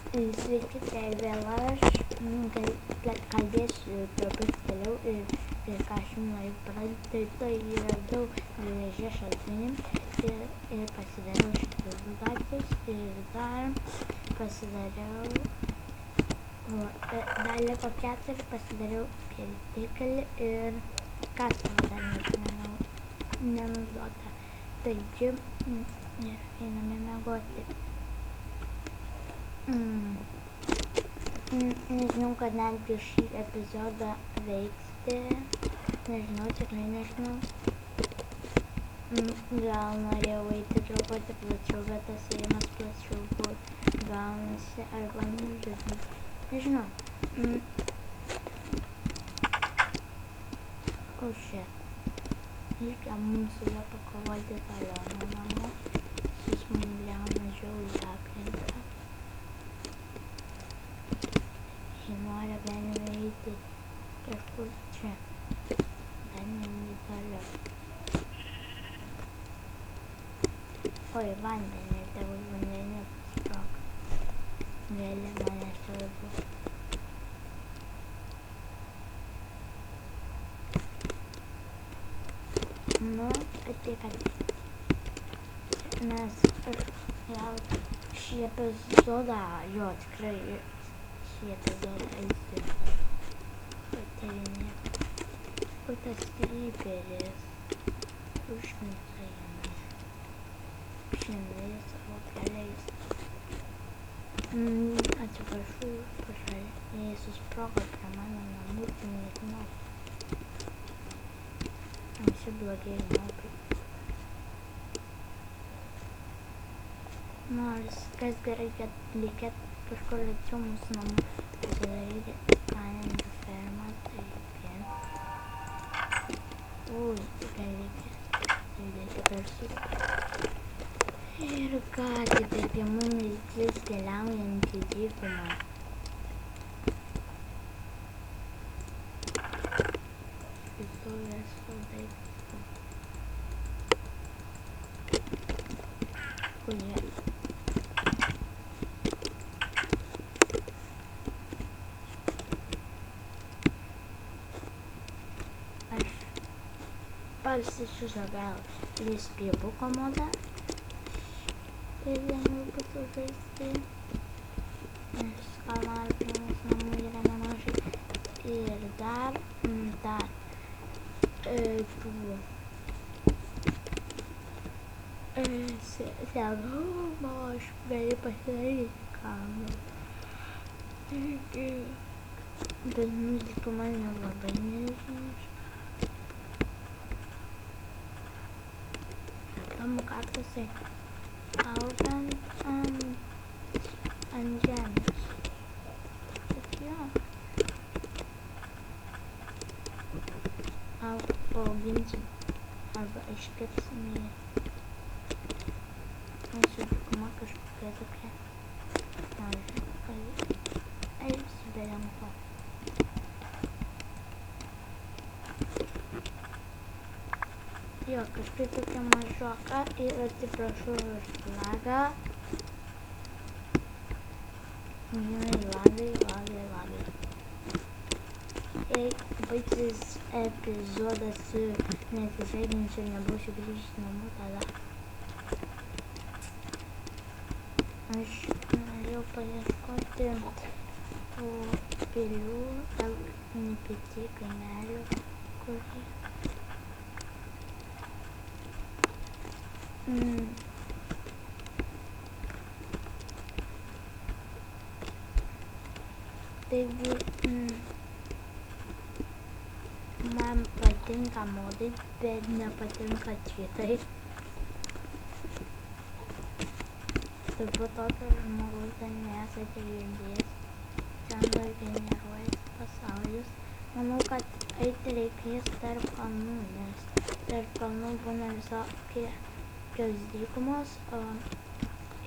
Sveiki, tai vėl aš kalbėsiu truputį toliau ir ką aš jums noriu parodyti, tai radau geležies šaltinį ir pasidariau šitus du daiktus ir dar pasidariau, dar liko 4, pasidariau kertiklį ir kastuvą dar nenaudota. Taigi, einame miegoti. Nežinau, kad netgi šį epizodą veiksite, nežinau, tikrai nežinau. Gal norėjau eiti truputį plačiau, bet tas ėjimas plačiau buvo gaunasi arba nežinau. O shit. Reikia mums su juo pakovoti toliau nuo namų. Jis mums liauna žiauriai aplinką. Noriu galime eiti kažkur čia, galime toliau. Oi, vandenį, tegu vandenį pasprok. Vėlė mane svarbu. Nu, ateik. Mes gal šį epizodą, jo tikrai šį epizodą eisiu patyrinėti. Kur tas kryperis užknisa jame. Šiandien savo keliais. Atsiprašau, jei susprogo prie mano namų, tai nežinau. Visi blogieji mopai. Nors kas gerai, kad reikėtų kažkur arčiau mūsų namų pasidaryti kaninių fermą, taigi. Ui, tikrai reikia judėti garsus. Ir ką, tik apie mumis keliaujant į dykumą. Įsuvės daiktų. Kurie. Parsišiusiu gal vis piebuko modą ir vienur būtų žaisti, nes kalmar prie mūsų namų yra nemažai ir dar tų senumo aš gali pasidaryti kalną. Bet muzika man nelabai nežinau. Kamu kaktusai augant ant žemės. Bet jo. Auginsim arba iškirsim jį. Mūsų dykuma kažkokia tokia maža. Eisiu be ranko. Jo, kažkaip tokia mažoka ir atsiprašau už lagą. Lagai. Jei baigsis epizodas su nesisveikinsiu ir nebūsiu grįžti namo tada. Aš norėjau paieškoti tų pilių, NPC kaimelių, kurie. Taigi, man patinka modai, bet nepatinka cheatai. Turbūt tokio žmogaus dar nesate girdėjęs. Ten generuojas pasaulis. Manau, kad eiti reikės tarp kalnų, nes tarp kalnų būna visokios dykumos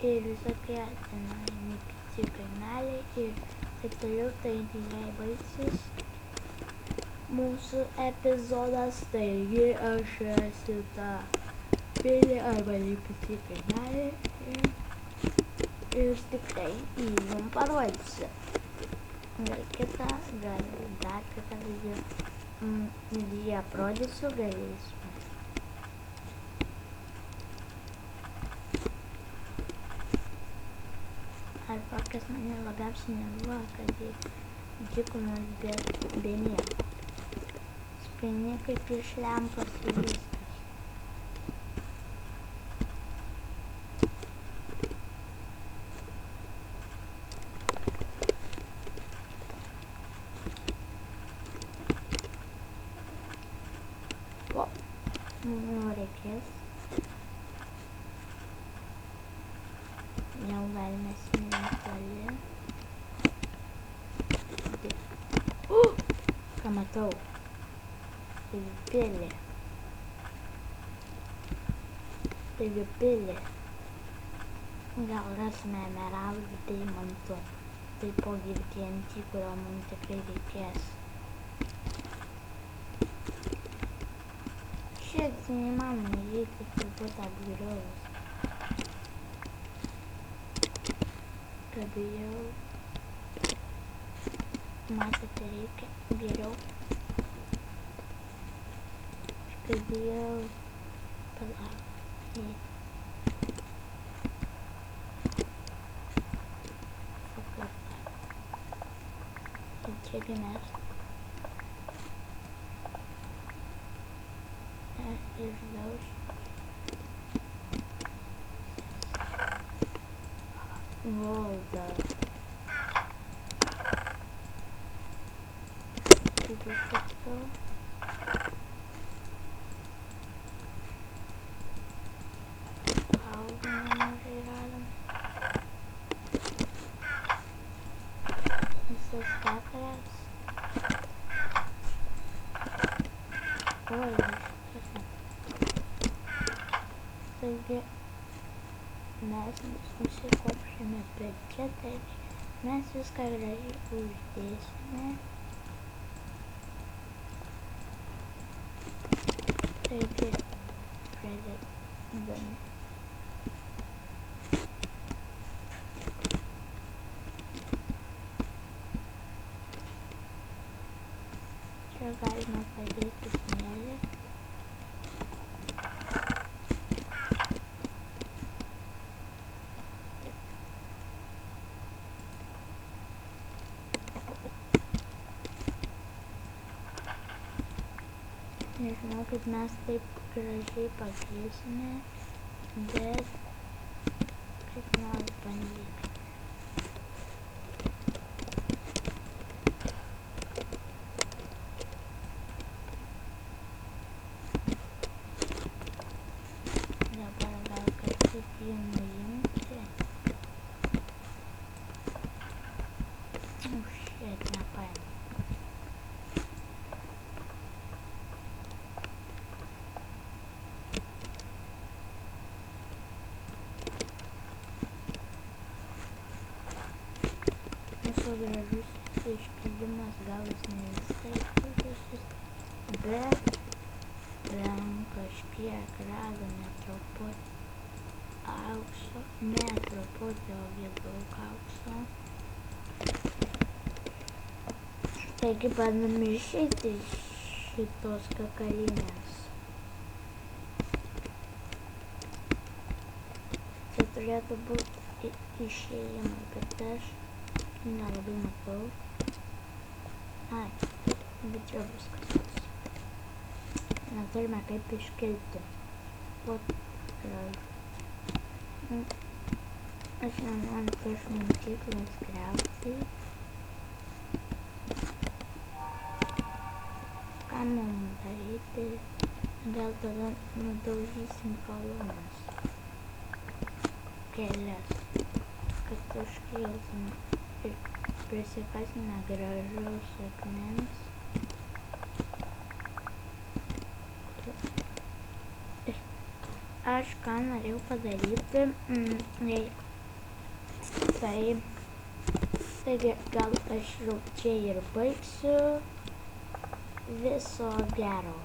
ir visokie NPC kaimeliai ir taip toliau. Taigi, jei baigsis mūsų epizodas, taigi aš esu ta pilį arba NPC kaimelį ir ir tikrai jum parodysiu. Gal kitą, gal dar kitą video parodysiu, galėsiu. Arba kas mane labiausiai nebuvo, kad dykumos be nieko. Spini kaip iš lempos ir viskas. O, reikės. Jau galime netoli. Ką matau? Taigi pilį. Gal rasime emeraldų deimantų. Taipogi TNT, kurio mums tikrai reikės. Šiaip neįmanoma įeiti turbūt apgriuvus. Kad jau matote, reikia geriau. Kad jau palaukti. Čiagi mes išdauž. Volda. Kaip išsakau. Augų nemažai radom. Visas 4. Oi, šitas. Taigi, mes nusikopšime prie čia, tai mes viską gražiai uždėsime. Taigi, pradedame. Čia galima padėti smėlį. Nežinau, kaip mes taip gražiai pakeisime, bet kaip nors bandykime. Dabar gal kažkaip jį nuimti. Šit nepaėmė. Mūsų gražus išpildymas gal jis ne visai gražus, bet kažkiek radome truputį aukso, ne truputį, o daug aukso. Taigi bandome išeiti iš šitos kakalinės. Čia turėtų būti išėjimai, bet aš nelabai matau. Ai, bet čia viskas. Neturime kaip iškilti. Vat, gražu. Aš nenoriu prieš mokyklos griauti. Ką mums daryti? Gal tada nudaužysim kolonas. Kelias. Kad užkilsim ir prisikasime gražaus akmens. Aš ką norėjau padaryti, taigi gal aš jau čia ir baigsiu. Viso gero.